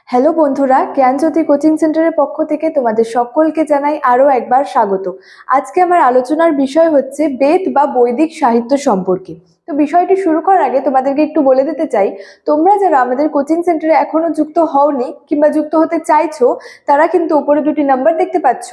Hello বন্ধুরা, জ্ঞানজ্যোতি coaching সেন্টারের পক্ষ থেকে তোমাদের সকলকে জানাই আরও একবার স্বাগত। আজকে আমার আলোচনার বিষয় হচ্ছে বেদ বা বৈদিক সাহিত্য সম্পর্কে। তো বিষয়টি শুরু করার আগে তোমাদেরকে একটু বলে দিতে চাই, তোমরা যারা আমাদের কোচিং সেন্টারে এখনো যুক্ত হওনি কিংবা যুক্ত হতে চাইছো, তারা কিন্তু উপরে দুটি নাম্বার দেখতে পাচ্ছ,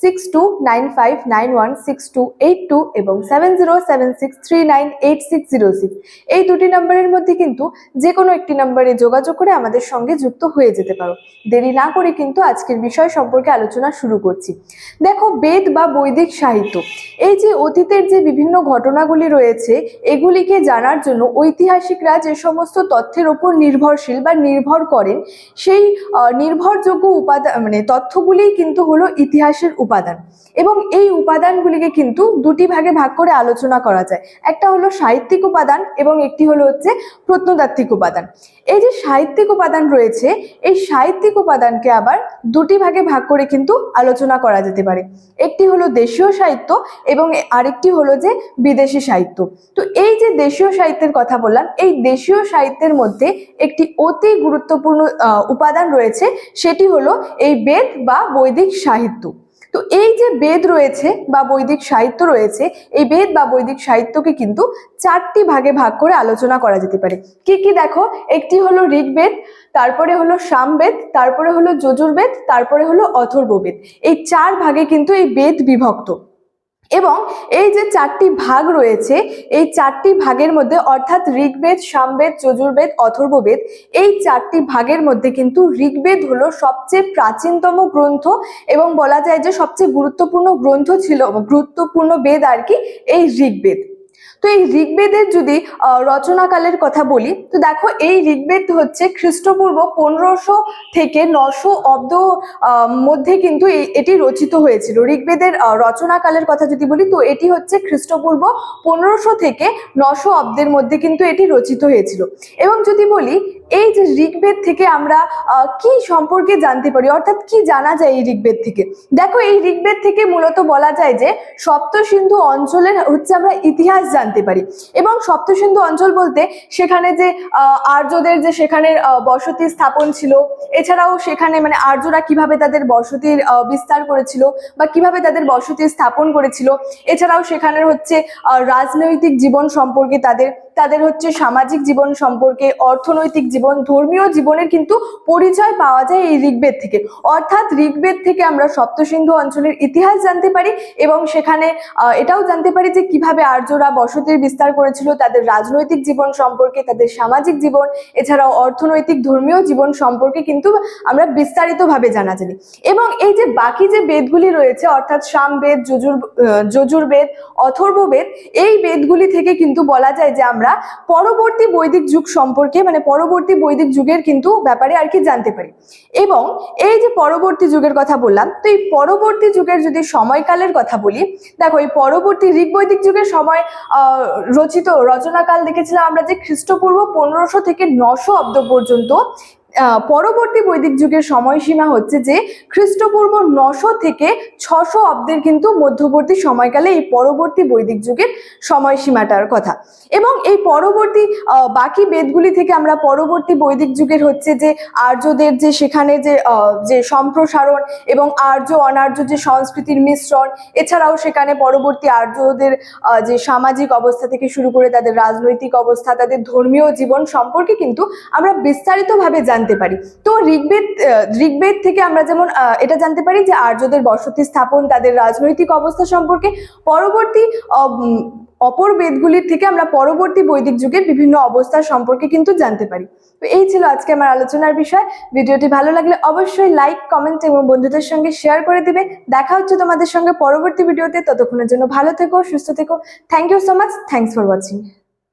6295916282 এবং 7076398606। এই দুটি নাম্বারের মধ্যে কিন্তু যে কোনো একটি নাম্বারে যোগাযোগ করে আমাদের সঙ্গে যুক্ত হয়ে যেতে পারো। দেরি না করে কিন্তু আজকের বিষয় সম্পর্কে আলোচনা শুরু করছি। দেখো, বেদ বা বৈদিক সাহিত্য, এই যে অতীতের যে বিভিন্ন ঘটনাগুলি রয়েছে, এগুলিকে জানার জন্য ঐতিহাসিকরা যে সমস্ত তথ্যের উপর নির্ভরশীল বা নির্ভর করেন, সেই নির্ভরযোগ্য উপাদান তথ্যগুলিই কিন্তু হলো ইতিহাসের উপাদান। এবং এই উপাদানগুলিকে কিন্তু দুটি ভাগে ভাগ করে আলোচনা করা যায়। একটা হলো সাহিত্যিক উপাদান এবং একটি হলো হচ্ছে প্রত্নতাত্ত্বিক উপাদান। এই যে সাহিত্যিক উপাদান রয়েছে, এই সাহিত্যিক উপাদানকে আবার দুটি ভাগে ভাগ করে কিন্তু আলোচনা করা যেতে পারে। একটি হলো দেশীয় সাহিত্য এবং আরেকটি হলো যে বিদেশি সাহিত্য। তো এই যে দেশীয় সাহিত্যের কথা বললাম, এই দেশীয় সাহিত্যের মধ্যে একটি অতি গুরুত্বপূর্ণ উপাদান রয়েছে, সেটি হলো এই বেদ বা বৈদিক সাহিত্য। তো এই যে বেদ রয়েছে বা বৈদিক সাহিত্য রয়েছে, এই বেদ বা বৈদিক সাহিত্যকে কিন্তু চারটি ভাগে ভাগ করে আলোচনা করা যেতে পারে। কি কি দেখো, একটি হলো ঋগ্বেদ, তারপরে হলো সামবেদ, তারপরে হলো যজুর্বেদ, তারপরে হলো অথর্ববেদ। এই চার ভাগে কিন্তু এই বেদ বিভক্ত। এবং এই যে চারটি ভাগ রয়েছে, এই চারটি ভাগের মধ্যে অর্থাৎ ঋগ্বেদ, সামবেদ, যজুর্বেদ, অথর্ববেদ, এই চারটি ভাগের মধ্যে কিন্তু ঋগ্বেদ হলো সবচেয়ে প্রাচীনতম গ্রন্থ এবং বলা যায় যে সবচেয়ে গুরুত্বপূর্ণ গ্রন্থ ছিল, গুরুত্বপূর্ণ বেদ আর কি এই ঋগ্বেদ। তো এই ঋগ্বেদের যদি রচনাকালের কথা বলি, তো দেখো এই ঋগ্বেদ হচ্ছে খ্রিস্টপূর্ব 1500 থেকে 900 অব্দ মধ্যে কিন্তু এটি রচিত হয়েছিল। ঋগ্বেদের রচনাকালের কথা যদি বলি, তো এটি হচ্ছে খ্রিস্টপূর্ব 1500 থেকে 900 অব্দের মধ্যে কিন্তু এটি রচিত হয়েছিল। এবং যদি বলি এই যে ঋগ্বেদ থেকে আমরা কি সম্পর্কে জানতে পারি, অর্থাৎ কি জানা যায় এই ঋগ্বেদ থেকে, দেখো এই ঋগ্বেদ থেকে মূলত বলা যায় যে সপ্তসিন্ধু অঞ্চলের হচ্ছে আমরা ইতিহাস জানতে পারি। এবং সপ্তসিন্ধু অঞ্চল বলতে সেখানে যে আর্যদের যে সেখানে বসতি স্থাপন ছিল, এছাড়াও সেখানে আর্যরা কিভাবে তাদের বসতির বিস্তার করেছিল বা কিভাবে তাদের বসতি স্থাপন করেছিল, এছাড়াও সেখানের হচ্ছে রাজনৈতিক জীবন সম্পর্কে, তাদের হচ্ছে সামাজিক জীবন সম্পর্কে, অর্থনৈতিক জীবন, ধর্মীয় জীবনের কিন্তু পরিচয় পাওয়া যায় এই ঋগ্বেদ থেকে। অর্থাৎ ঋগ্বেদ থেকে আমরা সপ্তসিন্ধু অঞ্চলের ইতিহাস জানতে পারি এবং সেখানে এটাও জানতে পারি যে কিভাবে আর্যরা বসতির বিস্তার করেছিল, তাদের রাজনৈতিক জীবন সম্পর্কে, তাদের সামাজিক জীবন, এছাড়াও অর্থনৈতিক ধর্মীয় জীবন সম্পর্কে কিন্তু আমরা বিস্তারিতভাবে জানা জানি। এবং এই যে বাকি যে বেদগুলি রয়েছে, অর্থাৎ সামবেদ, যজুর্বেদ, অথর্ববেদ, এই বেদগুলি থেকে কিন্তু বলা যায় যে আমরা পরবর্তী বৈদিক যুগ সম্পর্কে, পরবর্তী বৈদিক যুগের কিন্তু ব্যাপারে আর কি জানতে পারি। এবং এই যে পরবর্তী যুগের কথা বললাম, তো এই পরবর্তী যুগের যদি সময়কালের কথা বলি, দেখো এই পরবর্তী ঋগ্বৈদিক যুগের সময় রচনাকাল দেখেছিলাম আমরা যে খ্রিস্টপূর্ব 1500 থেকে 900 অব্দ পর্যন্ত। পরবর্তী বৈদিক যুগের সময়সীমা হচ্ছে যে খ্রিস্টপূর্ব 900 থেকে 600 অব্দের কিন্তু মধ্যবর্তী সময়কালে এই পরবর্তী বৈদিক যুগের সময়সীমাটার কথা। এবং এই পরবর্তী বাকি বেদগুলি থেকে আমরা পরবর্তী বৈদিক যুগের হচ্ছে যে আর্যদের যে সেখানে যে সম্প্রসারণ এবং আর্য অনার্য যে সংস্কৃতির মিশ্রণ, এছাড়াও সেখানে পরবর্তী আর্যদের যে সামাজিক অবস্থা থেকে শুরু করে তাদের রাজনৈতিক অবস্থা, তাদের ধর্মীয় জীবন সম্পর্কে কিন্তু আমরা বিস্তারিতভাবে জানতে পারি। তো ঋগ্বেদ থেকে আমরা যেমন এটা জানতে পারি যে আর্যদের বসতি স্থাপন, তাদের রাজনৈতিক অবস্থা সম্পর্কে। পরবর্তী অপর বেদগুলির থেকে আমরা পরবর্তী বৈদিক যুগের বিভিন্ন অবস্থা সম্পর্কে কিন্তু জানতে পারি। তো এই ছিল আজকে আমার আলোচনার বিষয়। ভিডিওটি ভালো লাগলে অবশ্যই লাইক, কমেন্ট এবং বন্ধুদের সঙ্গে শেয়ার করে দিবে। দেখা হচ্ছে তোমাদের সঙ্গে পরবর্তী ভিডিওতে। ততক্ষণের জন্য ভালো থেকো, সুস্থ থেকো। Thank you so much. Thanks for watching.